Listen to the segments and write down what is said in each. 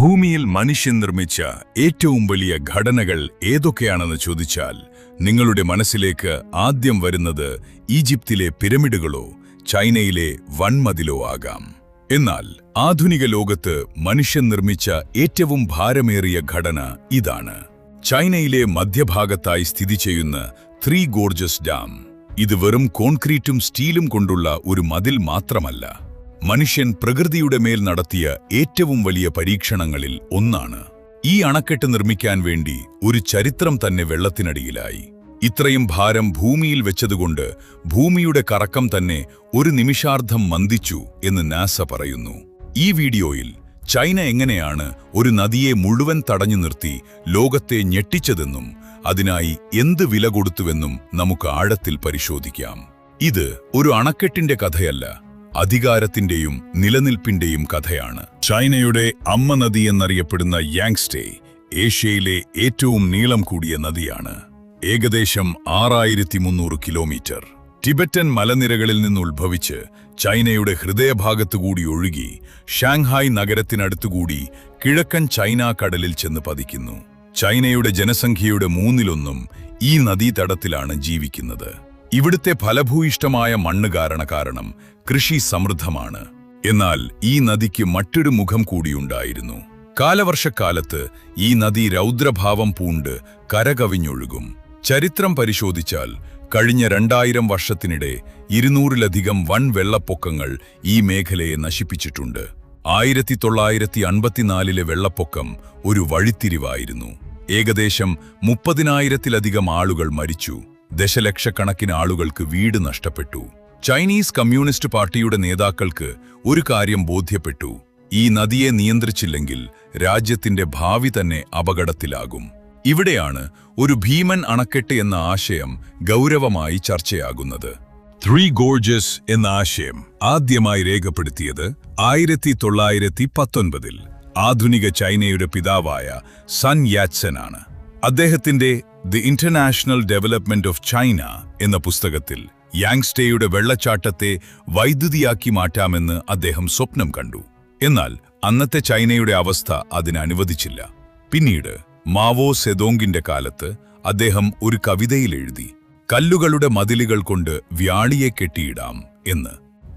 ഭൂമിയിൽ മനുഷ്യൻ നിർമ്മിച്ച ഏറ്റവും വലിയ ഘടനകൾ ഏതൊക്കെയാണെന്ന് ചോദിച്ചാൽ നിങ്ങളുടെ മനസ്സിലേക്ക് ആദ്യം വരുന്നത് ഈജിപ്തിലെ പിരമിഡുകളോ ചൈനയിലെ വൻമതിലോ ആകാം. എന്നാൽ ആധുനിക ലോകത്ത് മനുഷ്യൻ നിർമ്മിച്ച ഏറ്റവും ഭാരമേറിയ ഘടന ഇതാണ്. ചൈനയിലെ മധ്യഭാഗത്തായി സ്ഥിതി ചെയ്യുന്ന ത്രീ ഗോർജസ് ഡാം. ഇത് വെറും കോൺക്രീറ്റും സ്റ്റീലും കൊണ്ടുള്ള ഒരു മതിൽ മാത്രമല്ല, മനുഷ്യൻ പ്രകൃതിയുടെ മേൽ നടത്തിയ ഏറ്റവും വലിയ പരീക്ഷണങ്ങളിൽ ഒന്നാണ്. ഈ അണക്കെട്ട് നിർമ്മിക്കാൻ വേണ്ടി ഒരു ചരിത്രം തന്നെ വെള്ളത്തിനടിയിലായി. ഇത്രയും ഭാരം ഭൂമിയിൽ വെച്ചതുകൊണ്ട് ഭൂമിയുടെ കറക്കം തന്നെ ഒരു നിമിഷാർദ്ധം മന്ദിച്ചു എന്ന് നാസ പറയുന്നു. ഈ വീഡിയോയിൽ ചൈന എങ്ങനെയാണ് ഒരു നദിയെ മുഴുവൻ തടഞ്ഞു നിർത്തി ലോകത്തെ ഞെട്ടിച്ചതെന്നും അതിനായി എന്ത് വില കൊടുത്തുവെന്നും നമുക്ക് ആഴത്തിൽ പരിശോധിക്കാം. ഇത് ഒരു അണക്കെട്ടിന്റെ കഥയല്ല, അധികാരത്തിന്റെയും നിലനിൽപ്പിന്റെയും കഥയാണ്. ചൈനയുടെ അമ്മ നദി എന്നറിയപ്പെടുന്ന യാങ്സ്റ്റേ ഏഷ്യയിലെ ഏറ്റവും നീളം കൂടിയ നദിയാണ്. ഏകദേശം 6300 കിലോമീറ്റർ. ടിബറ്റൻ മലനിരകളിൽ നിന്ന് ഉത്ഭവിച്ച് ചൈനയുടെ ഹൃദയഭാഗത്തുകൂടി ഒഴുകി ഷാങ്ഹായ് നഗരത്തിനടുത്തുകൂടി കിഴക്കൻ ചൈന കടലിൽ ചെന്ന് പതിക്കുന്നു. ചൈനയുടെ ജനസംഖ്യയുടെ 1/3 ഈ നദീതടത്തിലാണ് ജീവിക്കുന്നത്. ഇവിടുത്തെ ഫലഭൂയിഷ്ടമായ മണ്ണ് കാരണം കൃഷി സമൃദ്ധമാണ്. എന്നാൽ ഈ നദിക്ക് മറ്റൊരു മുഖം കൂടിയുണ്ടായിരുന്നു. കാലവർഷക്കാലത്ത് ഈ നദി രൗദ്രഭാവം പൂണ്ട് കരകവിഞ്ഞൊഴുകും. ചരിത്രം പരിശോധിച്ചാൽ കഴിഞ്ഞ 2000 വർഷത്തിനിടെ 200-ലധികം വൻ വെള്ളപ്പൊക്കങ്ങൾ ഈ മേഖലയെ നശിപ്പിച്ചിട്ടുണ്ട്. 1954-ലെ വെള്ളപ്പൊക്കം ഒരു വഴിത്തിരിവായിരുന്നു. ഏകദേശം 30,000-ലധികം ആളുകൾ മരിച്ചു. ദശലക്ഷക്കണക്കിന് ആളുകൾക്ക് വീട് നഷ്ടപ്പെട്ടു. ചൈനീസ് കമ്മ്യൂണിസ്റ്റ് പാർട്ടിയുടെ നേതാക്കൾക്ക് ഒരു കാര്യം ബോധ്യപ്പെട്ടു: ഈ നദിയെ നിയന്ത്രിച്ചില്ലെങ്കിൽ രാജ്യത്തിന്റെ ഭാവി തന്നെ അപകടത്തിലാകും. ഇവിടെയാണ് ഒരു ഭീമൻ അണക്കെട്ട് എന്ന ആശയം ഗൗരവമായി ചർച്ചയാകുന്നത്. ത്രീ ഗോർജസ് എന്ന ആശയം ആദ്യമായി രേഖപ്പെടുത്തിയത് 1919-ൽ ആധുനിക ചൈനയുടെ പിതാവായ സൻ യാറ്റ്സെൻ ആണ്. അദ്ദേഹത്തിന്റെ the international development of China എന്ന പുസ്തകത്തിൽ യാങ്സ്റ്റേയുടെ വെള്ളച്ചാട്ടത്തെ വൈദ്യുതിയാക്കി മാറ്റാമെന്ന് അദ്ദേഹം സ്വപ്നം കണ്ടു. എന്നാൽ അന്നത്തെ ചൈനയുടെ അവസ്ഥ അതിന് അനുവദിച്ചില്ല. പിന്നീട് മാവോ സെതോങ്ങിന്റെ കാലത്ത് അദ്ദേഹം ഒരു കവിതയിൽ എഴുതി, കല്ലുകളുടെ മതിലുകൾ കൊണ്ട് വ്യാളിയെ കെട്ടിയിടാം എന്ന്.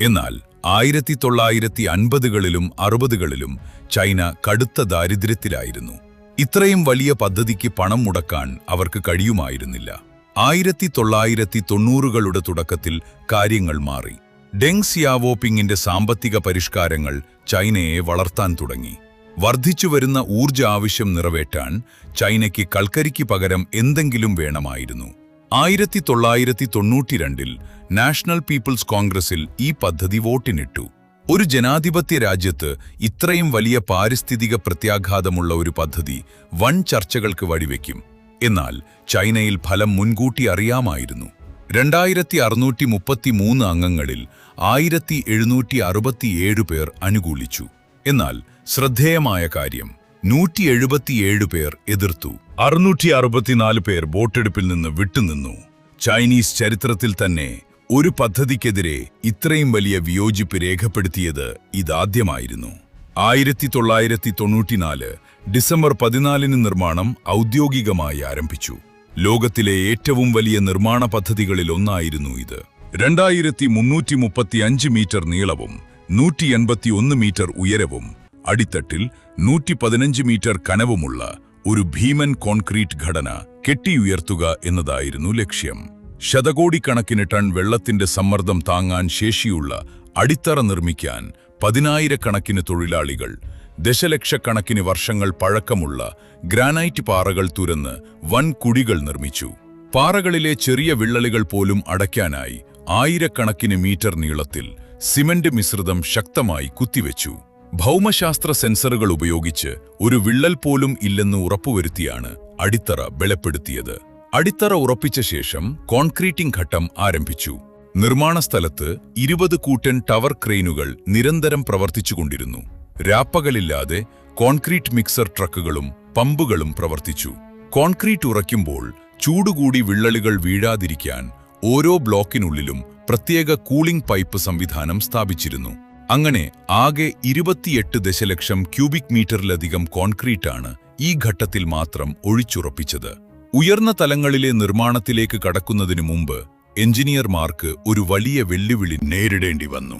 എന്നാൽ 1950കളിലും 60കളിലും ചൈന കടുത്ത ദാരിദ്ര്യത്തിലായിരുന്നു. ഇത്രയും വലിയ പദ്ധതിക്ക് പണം മുടക്കാൻ അവർക്ക് കഴിയുമായിരുന്നില്ല. 1990കളുടെ തുടക്കത്തിൽ കാര്യങ്ങൾ മാറി. ഡെങ് സിയാവോപിങ്ങിന്റെ സാമ്പത്തിക പരിഷ്കാരങ്ങൾ ചൈനയെ വളർത്താൻ തുടങ്ങി. വർദ്ധിച്ചുവരുന്ന ഊർജ്ജ ആവശ്യം നിറവേറ്റാൻ ചൈനയ്ക്ക് കൽക്കരിക്ക് പകരം എന്തെങ്കിലും വേണമായിരുന്നു. 1992ൽ നാഷണൽ പീപ്പിൾസ് കോൺഗ്രസിൽ ഈ പദ്ധതി വോട്ടിനിട്ടു. ഒരു ജനാധിപത്യ രാജ്യത്ത് ഇത്രയും വലിയ പാരിസ്ഥിതിക പ്രത്യാഘാതമുള്ള ഒരു പദ്ധതി വൻ ചർച്ചകൾക്ക് വഴിവെക്കും. എന്നാൽ ചൈനയിൽ ഫലം മുൻകൂട്ടി അറിയാമായിരുന്നു. 2633 അംഗങ്ങളിൽ 1767 പേർ അനുകൂലിച്ചു. എന്നാൽ ശ്രദ്ധേയമായ കാര്യം, 177 പേർ എതിർത്തു. 664 പേർ വോട്ടെടുപ്പിൽ നിന്ന് വിട്ടുനിന്നു. ചൈനീസ് ചരിത്രത്തിൽ തന്നെ ഒരു പദ്ധതിക്കെതിരെ ഇത്രയും വലിയ വിയോജിപ്പ് രേഖപ്പെടുത്തിയത് ഇതാദ്യമായിരുന്നു. 1994 ഡിസംബർ 14 നിർമ്മാണം ഔദ്യോഗികമായി ആരംഭിച്ചു. ലോകത്തിലെ ഏറ്റവും വലിയ നിർമ്മാണ പദ്ധതികളിൽ ഒന്നായിരുന്നു ഇത്. 2335 മീറ്റർ നീളവും 181 മീറ്റർ ഉയരവും അടിത്തട്ടിൽ 115 മീറ്റർ കനവുമുള്ള ഒരു ഭീമൻ കോൺക്രീറ്റ് ഘടന കെട്ടിയുയർത്തുക എന്നതായിരുന്നു ലക്ഷ്യം. ശതകോടിക്കണക്കിന് ടൺ വെള്ളത്തിന്റെ സമ്മർദ്ദം താങ്ങാൻ ശേഷിയുള്ള അടിത്തറ നിർമ്മിക്കാൻ 10,000-കണക്കിന് തൊഴിലാളികൾ ദശലക്ഷക്കണക്കിന് വർഷങ്ങൾ പഴക്കമുള്ള ഗ്രാനൈറ്റ് പാറകൾ തുരന്ന് വൻ കുഴികൾ നിർമ്മിച്ചു. പാറകളിലെ ചെറിയ വിള്ളലുകൾ പോലും അടയ്ക്കാനായി 1000-കണക്കിന് മീറ്റർ നീളത്തിൽ സിമന്റ് മിശ്രിതം ശക്തമായി കുത്തിവെച്ചു. ഭൗമശാസ്ത്ര സെൻസറുകൾ ഉപയോഗിച്ച് ഒരു വിള്ളൽ പോലും ഇല്ലെന്ന് ഉറപ്പുവരുത്തിയാണ് അടിത്തറ ബലപ്പെടുത്തിയത്. അടിത്തറ ഉറപ്പിച്ച ശേഷം കോൺക്രീറ്റിംഗ് ഘട്ടം ആരംഭിച്ചു. നിർമ്മാണ സ്ഥലത്ത് 20 കൂറ്റൻ ടവർ ക്രെയിനുകൾ നിരന്തരം പ്രവർത്തിച്ചുകൊണ്ടിരുന്നു. രാപ്പകലില്ലാതെ കോൺക്രീറ്റ് മിക്സർ ട്രക്കുകളും പമ്പുകളും പ്രവർത്തിച്ചു. കോൺക്രീറ്റ് ഉറയ്ക്കുമ്പോൾ ചൂടുകൂടി വിള്ളലുകൾ വീഴാതിരിക്കാൻ ഓരോ ബ്ലോക്കിനുള്ളിലും പ്രത്യേക കൂളിംഗ് പൈപ്പ് സംവിധാനം സ്ഥാപിച്ചിരുന്നു. അങ്ങനെ ആകെ 28 ദശലക്ഷം ക്യൂബിക് മീറ്ററിലധികം കോൺക്രീറ്റാണ് ഈ ഘട്ടത്തിൽ മാത്രം ഒഴിച്ചുറപ്പിച്ചത്. ഉയർന്ന തലങ്ങളിലെ നിർമ്മാണത്തിലേക്ക് കടക്കുന്നതിനു മുമ്പ് എഞ്ചിനീയർമാർക്ക് ഒരു വലിയ വെല്ലുവിളി നേരിടേണ്ടി വന്നു.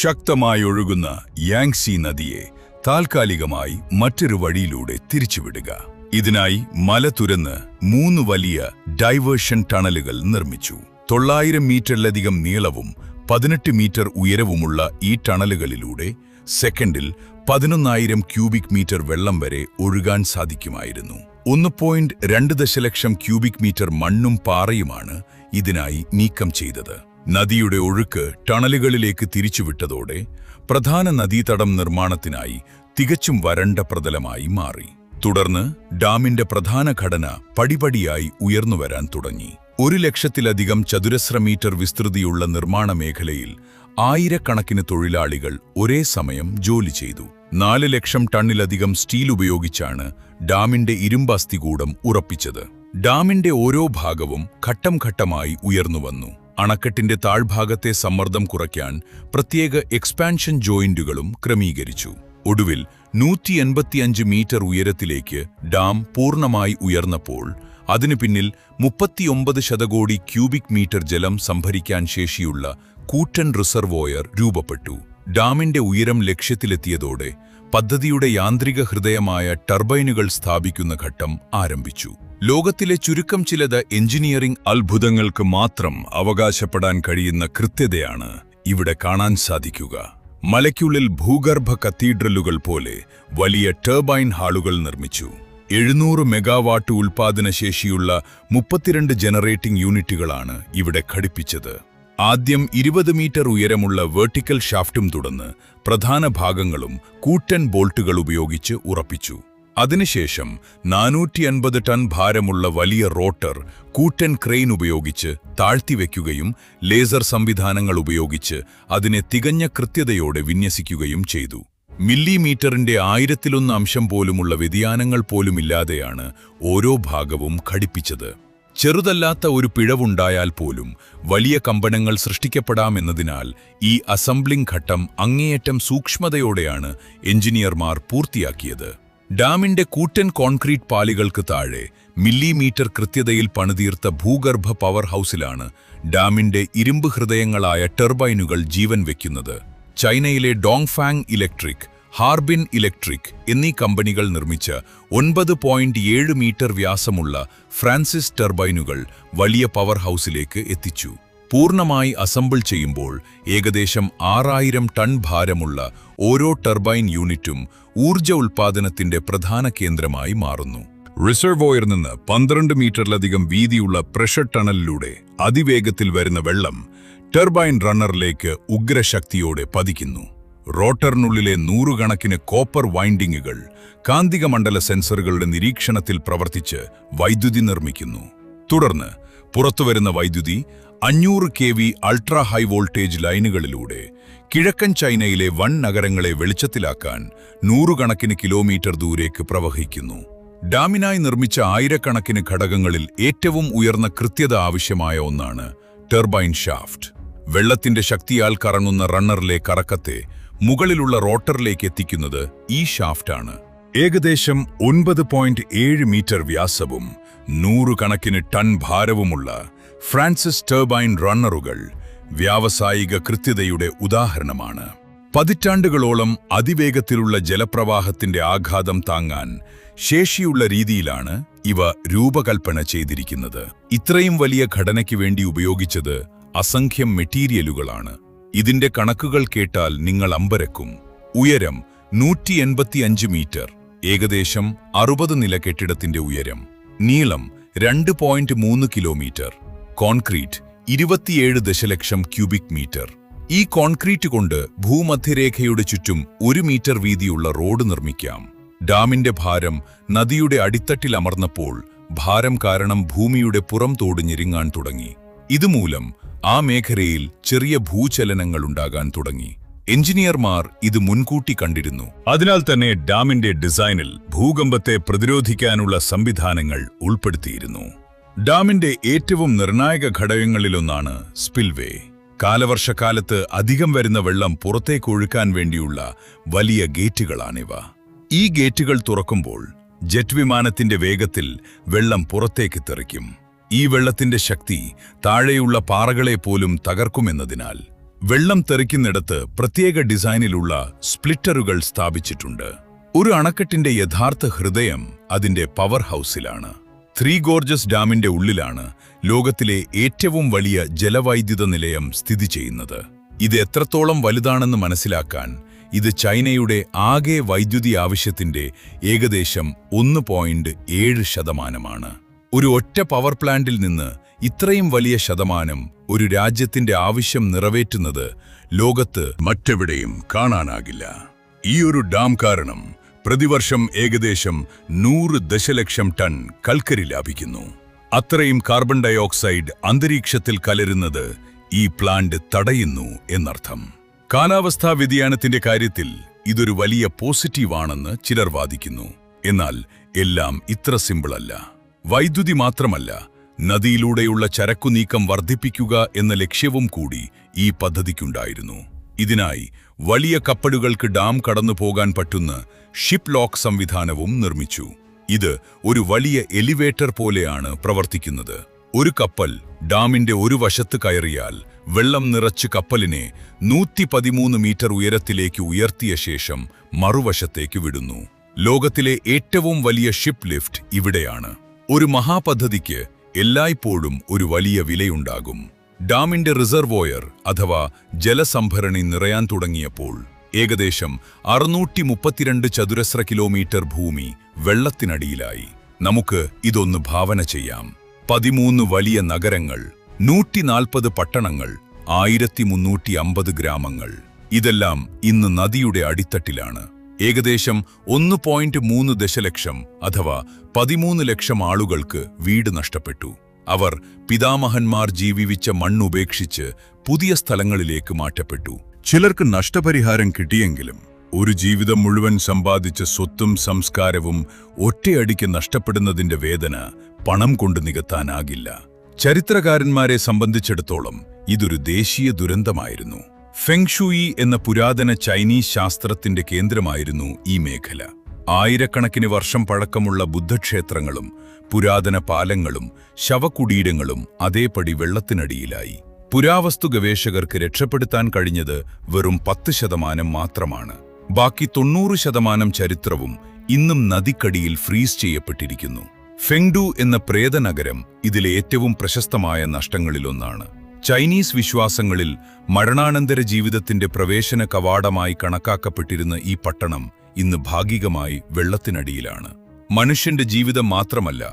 ശക്തമായി ഒഴുകുന്ന യാങ്സി നദിയെ താൽക്കാലികമായി മറ്റൊരു വഴിയിലൂടെ തിരിച്ചുവിടുക. ഇതിനായി മല തുരന്ന് 3 വലിയ ഡൈവേർഷൻ ടണലുകൾ നിർമ്മിച്ചു. 900 മീറ്ററിലധികം നീളവും 18 മീറ്റർ ഉയരവുമുള്ള ഈ ടണലുകളിലൂടെ സെക്കൻഡിൽ 11,000 ക്യൂബിക് മീറ്റർ വെള്ളം വരെ ഒഴുകാൻ സാധിക്കുമായിരുന്നു. 1.2 ദശലക്ഷം ക്യൂബിക് മീറ്റർ മണ്ണും പാറയുമാണ് ഇതിനായി നീക്കം ചെയ്തത്. നദിയുടെ ഒഴുക്ക് ടണലുകളിലേക്ക് തിരിച്ചുവിട്ടതോടെ പ്രധാന നദീതടം നിർമ്മാണത്തിനായി തികച്ചും വരണ്ട പ്രതലമായി മാറി. തുടർന്ന് ഡാമിന്റെ പ്രധാന ഘടന പടിപടിയായി ഉയർന്നുവരാൻ തുടങ്ങി. 1,00,000-ലധികം ചതുരശ്ര മീറ്റർ വിസ്തൃതിയുള്ള നിർമ്മാണ മേഖലയിൽ ആയിരക്കണക്കിന് തൊഴിലാളികൾ ഒരേ സമയം ജോലി ചെയ്തു. 4 ലക്ഷം ടണ്ണിലധികം സ്റ്റീൽ ഉപയോഗിച്ചാണ് ഡാമിന്റെ ഇരുമ്പ് അസ്ഥികൂടം ഉറപ്പിച്ചത്. ഡാമിന്റെ ഓരോ ഭാഗവും ഘട്ടം ഘട്ടമായി ഉയർന്നുവന്നു. അണക്കെട്ടിന്റെ താഴ്ഭാഗത്തെ സമ്മർദ്ദം കുറയ്ക്കാൻ പ്രത്യേക എക്സ്പാൻഷൻ ജോയിന്റുകളും ക്രമീകരിച്ചു. ഒടുവിൽ 185 മീറ്റർ ഉയരത്തിലേക്ക് ഡാം പൂർണ്ണമായി ഉയർന്നപ്പോൾ അതിനു പിന്നിൽ 39 ശതകോടി ക്യൂബിക് മീറ്റർ ജലം സംഭരിക്കാൻ ശേഷിയുള്ള കൂറ്റൻ റിസർവോയർ രൂപപ്പെട്ടു. ഡാമിന്റെ ഉയരം ലക്ഷ്യത്തിലെത്തിയതോടെ പദ്ധതിയുടെ യാന്ത്രിക ഹൃദയമായ ടർബൈനുകൾ സ്ഥാപിക്കുന്ന ഘട്ടം ആരംഭിച്ചു. ലോകത്തിലെ ചുരുക്കം ചിലത് എഞ്ചിനീയറിംഗ് അത്ഭുതങ്ങൾക്ക് മാത്രം അവകാശപ്പെടാൻ കഴിയുന്ന കൃത്യതയാണ് ഇവിടെ കാണാൻ സാധിക്കുക. മലയ്ക്കുള്ളിൽ ഭൂഗർഭ കത്തീഡ്രലുകൾ പോലെ വലിയ ടർബൈൻ ഹാളുകൾ നിർമ്മിച്ചു. 700 മെഗാവാട്ട് ഉൽപ്പാദനശേഷിയുള്ള 32 ജനറേറ്റിംഗ് യൂണിറ്റുകളാണ് ഇവിടെ ഘടിപ്പിച്ചത്. ആദ്യം 20 മീറ്റർ ഉയരമുള്ള വെർട്ടിക്കൽ ഷാഫ്റ്റും തുടർന്ന് പ്രധാന ഭാഗങ്ങളും കൂറ്റൻ ബോൾട്ടുകൾ ഉപയോഗിച്ച് ഉറപ്പിച്ചു. അതിനുശേഷം 450 ടൺ ഭാരമുള്ള വലിയ റോട്ടർ കൂറ്റൻ ക്രെയിൻ ഉപയോഗിച്ച് താഴ്ത്തിവെക്കുകയും ലേസർ സംവിധാനങ്ങൾ ഉപയോഗിച്ച് അതിനെ തികഞ്ഞ കൃത്യതയോടെ വിന്യസിക്കുകയും ചെയ്തു. മില്ലിമീറ്ററിന്റെ 1000-ലൊന്ന് അംശം പോലുമുള്ള വ്യതിയാനങ്ങൾ പോലുമില്ലാതെയാണ് ഓരോ ഭാഗവും ഘടിപ്പിച്ചത്. ചെറുതല്ലാത്ത ഒരു പിഴവുണ്ടായാൽ പോലും വലിയ കമ്പനങ്ങൾ സൃഷ്ടിക്കപ്പെടാമെന്നതിനാൽ ഈ അസംബ്ലിംഗ് ഘട്ടം അങ്ങേയറ്റം സൂക്ഷ്മതയോടെയാണ് എഞ്ചിനീയർമാർ പൂർത്തിയാക്കിയത്. ഡാമിന്റെ കൂറ്റൻ കോൺക്രീറ്റ് പാളികൾക്ക് താഴെ മില്ലിമീറ്റർ കൃത്യതയിൽ പണിതീർത്ത ഭൂഗർഭ പവർ ഹൗസിലാണ് ഡാമിന്റെ ഇരുമ്പ് ഹൃദയങ്ങളായ ടർബൈനുകൾ ജീവൻ വയ്ക്കുന്നത്. ചൈനയിലെ ഡോങ്ഫാങ് ഇലക്ട്രിക്, ഹാർബിൻ ഇലക്ട്രിക് എന്നീ കമ്പനികൾ നിർമ്മിച്ച 9.7 മീറ്റർ വ്യാസമുള്ള ഫ്രാൻസിസ് ടർബൈനുകൾ വലിയ പവർ ഹൗസിലേക്ക് എത്തിച്ചു. പൂർണ്ണമായി അസംബിൾ ചെയ്യുമ്പോൾ ഏകദേശം 6000 ടൺ ഭാരമുള്ള ഓരോ ടർബൈൻ യൂണിറ്റും ഊർജ്ജ ഉൽപ്പാദനത്തിന്റെ പ്രധാന കേന്ദ്രമായി മാറുന്നു. റിസർവോയറിൽ നിന്ന് 12 മീറ്ററിലധികം വീതിയുള്ള പ്രഷർ ടണലിലൂടെ അതിവേഗത്തിൽ വരുന്ന വെള്ളം ടർബൈൻ റണ്ണറിലേക്ക് ഉഗ്രശക്തിയോടെ പതിക്കുന്നു. റോട്ടറിനുള്ളിലെ 100 കണക്കിന് കോപ്പർ വൈൻഡിങ്ങുകൾ കാന്തിക മണ്ഡല സെൻസറുകളുടെ നിരീക്ഷണത്തിൽ പ്രവർത്തിച്ച് വൈദ്യുതി നിർമ്മിക്കുന്നു. തുടർന്ന് പുറത്തുവരുന്ന വൈദ്യുതി 500 kV അൾട്രാ ഹൈ വോൾട്ടേജ് ലൈനുകളിലൂടെ കിഴക്കൻ ചൈനയിലെ വൻ നഗരങ്ങളെ വെളിച്ചത്തിലാക്കാൻ 100 കണക്കിന് കിലോമീറ്റർ ദൂരേക്ക് പ്രവഹിക്കുന്നു. ഡാമിനായി നിർമ്മിച്ച ആയിരക്കണക്കിന് ഘടകങ്ങളിൽ ഏറ്റവും ഉയർന്ന കൃത്യത ആവശ്യമായ ഒന്നാണ് ടർബൈൻ ഷാഫ്റ്റ്. വെള്ളത്തിന്റെ ശക്തിയാൽ കറങ്ങുന്ന റണ്ണറിലെ കറക്കത്തെ മുകളിലുള്ള റോട്ടറിലേക്ക് എത്തിക്കുന്നത് ഈ ഷാഫ്റ്റാണ്. ഏകദേശം 9.7 മീറ്റർ വ്യാസവും 100 കണക്കിന് ടൺ ഭാരവുമുള്ള ഫ്രാൻസിസ് ടർബൈൻ റണ്ണറുകൾ വ്യാവസായിക കൃത്യതയുടെ ഉദാഹരണമാണ്. പതിറ്റാണ്ടുകളോളം അതിവേഗത്തിലുള്ള ജലപ്രവാഹത്തിന്റെ ആഘാതം താങ്ങാൻ ശേഷിയുള്ള രീതിയിലാണ് ഇവ രൂപകൽപ്പന ചെയ്തിരിക്കുന്നത്. ഇത്രയും വലിയ ഘടനയ്ക്ക് വേണ്ടി ഉപയോഗിച്ചത് അസംഖ്യം മെറ്റീരിയലുകളാണ്. ഇതിന്റെ കണക്കുകൾ കേട്ടാൽ നിങ്ങൾ അമ്പരക്കും. ഉയരം 185 മീറ്റർ, ഏകദേശം 60 നില കെട്ടിടത്തിന്റെ ഉയരം. നീളം 2.3 കിലോമീറ്റർ. കോൺക്രീറ്റ് 27 ദശലക്ഷം ക്യൂബിക് മീറ്റർ. ഈ കോൺക്രീറ്റ് കൊണ്ട് ഭൂമധ്യരേഖയുടെ ചുറ്റും 1 മീറ്റർ വീതിയുള്ള റോഡ് നിർമ്മിക്കാം. ഡാമിന്റെ ഭാരം നദിയുടെ അടിത്തട്ടിൽ അമർന്നപ്പോൾ ഭാരം കാരണം ഭൂമിയുടെ പുറം തോട് ഞെരുങ്ങാൻ തുടങ്ങി. ഇതുമൂലം ആ മേഖലയിൽ ചെറിയ ഭൂചലനങ്ങൾ ഉണ്ടാകാൻ തുടങ്ങി. എഞ്ചിനീയർമാർ ഇത് മുൻകൂട്ടി കണ്ടിരുന്നു. അതിനാൽ തന്നെ ഡാമിന്റെ ഡിസൈനിൽ ഭൂകമ്പത്തെ പ്രതിരോധിക്കാനുള്ള സംവിധാനങ്ങൾ ഉൾപ്പെടുത്തിയിരുന്നു. ഡാമിന്റെ ഏറ്റവും നിർണായക ഘടകങ്ങളിലൊന്നാണ് സ്പിൽവേ. കാലവർഷക്കാലത്ത് അധികം വരുന്ന വെള്ളം പുറത്തേക്ക് ഒഴുക്കാൻ വേണ്ടിയുള്ള വലിയ ഗേറ്റുകളാണിവ. ഈ ഗേറ്റുകൾ തുറക്കുമ്പോൾ ജെറ്റ് വിമാനത്തിന്റെ വേഗത്തിൽ വെള്ളം പുറത്തേക്ക് തെറിക്കും. ഈ വെള്ളത്തിന്റെ ശക്തി താഴെയുള്ള പാറകളെ പോലും തകർക്കുമെന്നതിനാൽ വെള്ളം തെറിക്കുന്നിടത്ത് പ്രത്യേക ഡിസൈനിലുള്ള സ്പ്ലിറ്ററുകൾ സ്ഥാപിച്ചിട്ടുണ്ട്. ഒരു അണക്കെട്ടിന്റെ യഥാർത്ഥ ഹൃദയം അതിന്റെ പവർ ഹൗസിലാണ്. ത്രീ ഗോർജസ് ഡാമിന്റെ ഉള്ളിലാണ് ലോകത്തിലെ ഏറ്റവും വലിയ ജലവൈദ്യുത നിലയം സ്ഥിതി ചെയ്യുന്നത്. ഇത് എത്രത്തോളം വലുതാണെന്ന് മനസ്സിലാക്കാൻ ഇത് ചൈനയുടെ ആകെ വൈദ്യുതി ആവശ്യത്തിന്റെ ഏകദേശം 1.7%. ഒരു ഒറ്റ പവർ പ്ലാന്റിൽ നിന്ന് ഇത്രയും വലിയ ശതമാനം ഒരു രാജ്യത്തിന്റെ ആവശ്യം നിറവേറ്റുന്നത് ലോകത്ത് മറ്റെവിടെയും കാണാനാകില്ല. ഈ ഒരു ഡാം കാരണം പ്രതിവർഷം ഏകദേശം 100 ദശലക്ഷം ടൺ കൽക്കരി ലാഭിക്കുന്നു. അത്രയും കാർബൺ ഡയോക്സൈഡ് അന്തരീക്ഷത്തിൽ കലരുന്നത് ഈ പ്ലാന്റ് തടയുന്നു എന്നർത്ഥം. കാലാവസ്ഥാ വ്യതിയാനത്തിന്റെ കാര്യത്തിൽ ഇതൊരു വലിയ പോസിറ്റീവാണെന്ന് ചിലർ വാദിക്കുന്നു. എന്നാൽ എല്ലാം ഇത്ര സിമ്പിളല്ല. വൈദ്യുതി മാത്രമല്ല, നദിയിലൂടെയുള്ള ചരക്കു നീക്കം വർദ്ധിപ്പിക്കുക എന്ന ലക്ഷ്യവും കൂടി ഈ പദ്ധതിക്കുണ്ടായിരുന്നു. ഇതിനായി വലിയ കപ്പലുകൾക്ക് ഡാം കടന്നു പോകാൻ പറ്റുന്ന ഷിപ്പ് ലോക്ക് സംവിധാനവും നിർമ്മിച്ചു. ഇത് ഒരു വലിയ എലിവേറ്റർ പോലെയാണ് പ്രവർത്തിക്കുന്നത്. ഒരു കപ്പൽ ഡാമിന്റെ ഒരു വശത്ത് കയറിയാൽ വെള്ളം നിറച്ച് കപ്പലിനെ 113 മീറ്റർ ഉയരത്തിലേക്ക് ഉയർത്തിയ ശേഷം മറുവശത്തേക്ക് വിടുന്നു. ലോകത്തിലെ ഏറ്റവും വലിയ ഷിപ്പ് ലിഫ്റ്റ് ഇവിടെയാണ്. ഒരു മഹാപദ്ധതിക്ക് എല്ലായ്പ്പോഴും ഒരു വലിയ വിലയുണ്ടാകും. ഡാമിന്റെ റിസർവോയർ അഥവാ ജലസംഭരണി നിറയാൻ തുടങ്ങിയപ്പോൾ ഏകദേശം 632 ചതുരശ്ര കിലോമീറ്റർ ഭൂമി വെള്ളത്തിനടിയിലായി. നമുക്ക് ഇതൊന്ന് ഭാവന ചെയ്യാം. 13 വലിയ നഗരങ്ങൾ, 140 പട്ടണങ്ങൾ, 1350 ഗ്രാമങ്ങൾ. ഇതെല്ലാം ഇന്ന് നദിയുടെ അടിത്തട്ടിലാണ്. ഏകദേശം 1.3 ദശലക്ഷം അഥവാ 13 ലക്ഷം ആളുകൾക്ക് വീട് നഷ്ടപ്പെട്ടു. അവർ പിതാമഹന്മാർ ജീവിച്ച മണ്ണുപേക്ഷിച്ച് പുതിയ സ്ഥലങ്ങളിലേക്ക് മാറ്റപ്പെട്ടു. ചിലർക്ക് നഷ്ടപരിഹാരം കിട്ടിയെങ്കിലും ഒരു ജീവിതം മുഴുവൻ സമ്പാദിച്ച സ്വത്തും സംസ്കാരവും ഒറ്റയടിക്ക് നഷ്ടപ്പെടുന്നതിന്റെ വേദന പണം കൊണ്ട് നികത്താനാകില്ല. ചരിത്രകാരന്മാരെ സംബന്ധിച്ചിടത്തോളം ഇതൊരു ദേശീയ ദുരന്തമായിരുന്നു. ഫെങ്ഷൂയി എന്ന പുരാതന ചൈനീസ് ശാസ്ത്രത്തിന്റെ കേന്ദ്രമായിരുന്നു ഈ മേഖല. ആയിരക്കണക്കിന് വർഷം പഴക്കമുള്ള ബുദ്ധക്ഷേത്രങ്ങളും പുരാതന പാലങ്ങളും ശവകുടീരങ്ങളും അതേപടി വെള്ളത്തിനടിയിലായി. പുരാവസ്തു ഗവേഷകർക്ക് രക്ഷപ്പെടുത്താൻ കഴിഞ്ഞത് വെറും 10% മാത്രമാണ്. ബാക്കി 90% ചരിത്രവും ഇന്നും നദിക്കടിയിൽ ഫ്രീസ് ചെയ്യപ്പെട്ടിരിക്കുന്നു. ഫെങ്ഡു എന്ന പ്രേതനഗരം ഇതിലെ ഏറ്റവും പ്രശസ്തമായ നഷ്ടങ്ങളിലൊന്നാണ്. ചൈനീസ് വിശ്വാസങ്ങളിൽ മരണാനന്തര ജീവിതത്തിന്റെ പ്രവേശന കവാടമായി കണക്കാക്കപ്പെട്ടിരുന്ന ഈ പട്ടണം ഇന്ന് ഭാഗികമായി വെള്ളത്തിനടിയിലാണ്. മനുഷ്യന്റെ ജീവിതം മാത്രമല്ല,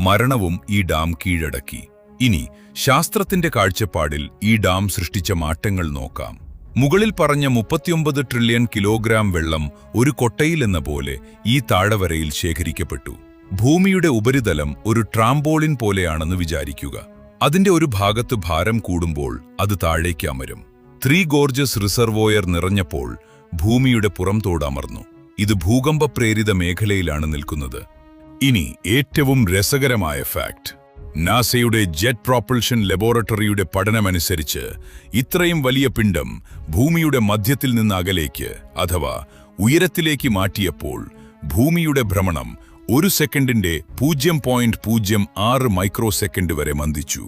മരണവും ഈ ഡാം കീഴടക്കി. ഇനി ശാസ്ത്രത്തിന്റെ കാഴ്ചപ്പാടിൽ ഈ ഡാം സൃഷ്ടിച്ച മാറ്റങ്ങൾ നോക്കാം. മുകളിൽ പറഞ്ഞ 39 ട്രില്യൺ കിലോഗ്രാം വെള്ളം ഒരു കൊട്ടയിലെന്ന പോലെ ഈ താഴവരയിൽ ശേഖരിക്കപ്പെട്ടു. ഭൂമിയുടെ ഉപരിതലം ഒരു ട്രാംപോളിൻ പോലെയാണെന്ന് വിചാരിക്കുക. അതിന്റെ ഒരു ഭാഗത്ത് ഭാരം കൂടുമ്പോൾ അത് താഴേക്ക് അമരും. ത്രീ ഗോർജസ് റിസർവോയർ നിറഞ്ഞപ്പോൾ ഭൂമിയുടെ പുറംതോട് അമർന്നു. ഇത് ഭൂകമ്പ പ്രേരിത മേഖലയിലാണ് നിൽക്കുന്നത്. ഇനി ഏറ്റവും രസകരമായ ഫാക്ട്. നാസയുടെ ജെറ്റ് പ്രൊപ്പൽഷൻ ലബോറട്ടറിയുടെ പഠനമനുസരിച്ച് ഇത്രയും വലിയ പിണ്ഡം ഭൂമിയുടെ മധ്യത്തിൽ നിന്ന് അകലേക്ക് അഥവാ ഉയരത്തിലേക്ക് മാറ്റിയപ്പോൾ ഭൂമിയുടെ ഭ്രമണം 1 സെക്കൻഡിന്റെ 0.06 മൈക്രോ സെക്കൻഡ് വരെ മന്ദിച്ചു.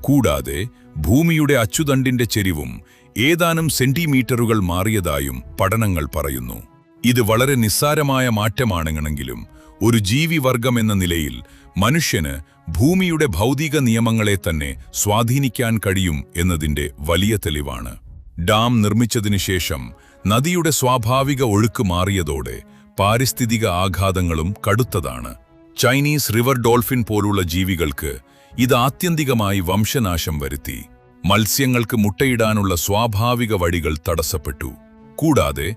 കൂടാതെ ഭൂമിയുടെ അച്ചുതണ്ടിന്റെ ചെരിവും ഏതാനും സെന്റിമീറ്ററുകൾ മാറിയതായും പഠനങ്ങൾ പറയുന്നു. ഇത് വളരെ നിസ്സാരമായ മാറ്റമാണെങ്കിലും ഒരു ജീവിവർഗം എന്ന നിലയിൽ മനുഷ്യന് ഭൂമിയുടെ ഭൗതിക നിയമങ്ങളെ തന്നെ സ്വാധീനിക്കാൻ കഴിയും എന്നതിന്റെ വലിയ തെളിവാണ്. ഡാം നിർമ്മിച്ചതിനു ശേഷം നദിയുടെ സ്വാഭാവിക ഒഴുക്ക് മാറിയതോടെ പാരിസ്ഥിതിക ആഘാതങ്ങളും കടുത്തതാണ്. ചൈനീസ് റിവർ ഡോൾഫിൻ പോലുള്ള ജീവികൾക്ക് ഇത് ആത്യന്തികമായി വംശനാശം വരുത്തി. മത്സ്യങ്ങൾക്ക് മുട്ടയിടാനുള്ള സ്വാഭാവിക വഴികൾ തടസ്സപ്പെട്ടു. കൂടാതെ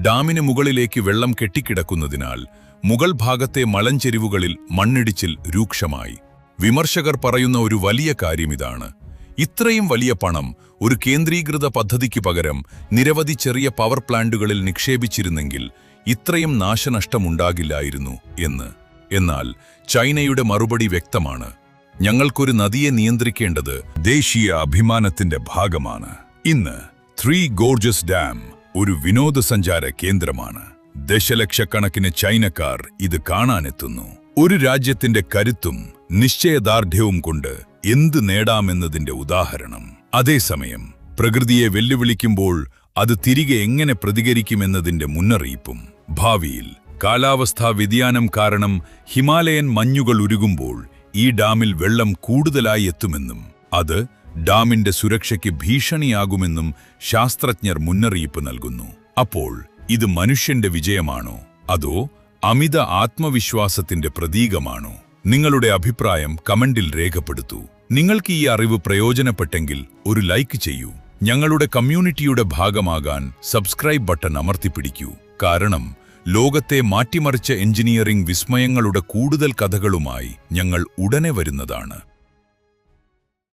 ഡാമിന് മുകളിലേക്ക് വെള്ളം കെട്ടിക്കിടക്കുന്നതിനാൽ മുകൾ ഭാഗത്തെ മലഞ്ചെരിവുകളിൽ മണ്ണിടിച്ചിൽ രൂക്ഷമായി. വിമർശകർ പറയുന്ന ഒരു വലിയ കാര്യമിതാണ്: ഇത്രയും വലിയ പണം ഒരു കേന്ദ്രീകൃത പദ്ധതിക്ക് പകരം നിരവധി ചെറിയ പവർ പ്ലാന്റുകളിൽ നിക്ഷേപിച്ചിരുന്നെങ്കിൽ ഇത്രയും നാശനഷ്ടമുണ്ടാകില്ലായിരുന്നു എന്ന്. എന്നാൽ ചൈനയുടെ മറുപടി വ്യക്തമാണ്: ഞങ്ങൾക്കൊരു നദിയെ നിയന്ത്രിക്കേണ്ടത് ദേശീയ അഭിമാനത്തിന്റെ ഭാഗമാണ്. ഇന്ന് ത്രീ ഗോർജസ് ഡാം ഒരു വിനോദസഞ്ചാര കേന്ദ്രമാണ്. ദശലക്ഷക്കണക്കിന് ചൈനക്കാർ ഇത് കാണാനെത്തുന്നു. ഒരു രാജ്യത്തിന്റെ കരുത്തും നിശ്ചയദാർഢ്യവും കൊണ്ട് എന്ത് നേടാമെന്നതിന്റെ ഉദാഹരണം. അതേസമയം പ്രകൃതിയെ വെല്ലുവിളിക്കുമ്പോൾ അത് തിരികെ എങ്ങനെ പ്രതികരിക്കുമെന്നതിന്റെ മുന്നറിയിപ്പും. ഭാവിയിൽ കാലാവസ്ഥാ വ്യതിയാനം കാരണം ഹിമാലയൻ മഞ്ഞുകൾ ഉരുകുമ്പോൾ ഈ ഡാമിൽ വെള്ളം കൂടുതലായി എത്തുമെന്നും അത് ഡാമിന്റെ സുരക്ഷയ്ക്ക് ഭീഷണിയാകുമെന്നും ശാസ്ത്രജ്ഞർ മുന്നറിയിപ്പ് നൽകുന്നു. അപ്പോൾ ഇത് മനുഷ്യന്റെ വിജയമാണോ അതോ അമിത ആത്മവിശ്വാസത്തിന്റെ പ്രതീകമാണോ? നിങ്ങളുടെ അഭിപ്രായം കമന്റിൽ രേഖപ്പെടുത്തൂ. നിങ്ങൾക്ക് ഈ അറിവ് പ്രയോജനപ്പെട്ടെങ്കിൽ ഒരു ലൈക്ക് ചെയ്യൂ. ഞങ്ങളുടെ കമ്മ്യൂണിറ്റിയുടെ ഭാഗമാകാൻ സബ്സ്ക്രൈബ് ബട്ടൺ അമർത്തിപ്പിടിക്കൂ. കാരണം ലോകത്തെ മാറ്റിമറിച്ച എഞ്ചിനീയറിംഗ് വിസ്മയങ്ങളുടെ കൂടുതൽ കഥകളുമായി ഞങ്ങൾ ഉടനെ വരുന്നതാണ്.